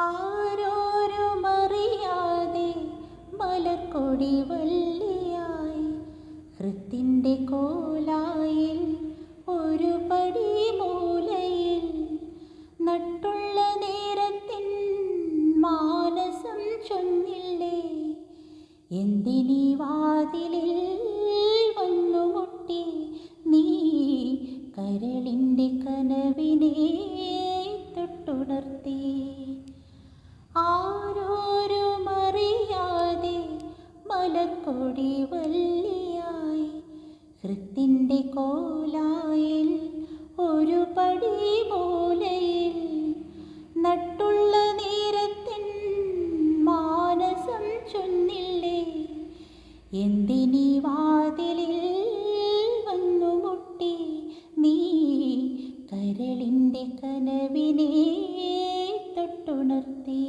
ആരോരുമറിയാതെ മലർക്കൊടി വള്ളിയായി ഹൃത്തിൻ്റെ കോലായിൽ ഒരു പടി മൂലയിൽ നട്ടുള്ള നേരത്തിൻ മാനസം ചൊന്നില്ലേ എന്തിനീ വാതിലിൽ വന്നുമുട്ടി നീ കരളിൻ്റെ കനവിനെ തൊട്ടുണർത്തി. ആരോരുമറിയാതെ മലർക്കൊടി വള്ളിയായി ഹൃത്തിൻ്റെ കോലായിൽ ഒരു പടി മൂലയിൽ നട്ടുള്ള നേരത്തിൻ മാനസം ചൊന്നില്ലേ എന്തിനീ വാതിലിൽ വന്നുമുട്ടി നീ കരളിൻ്റെ കനവിനെ തൊട്ടുണർത്തി.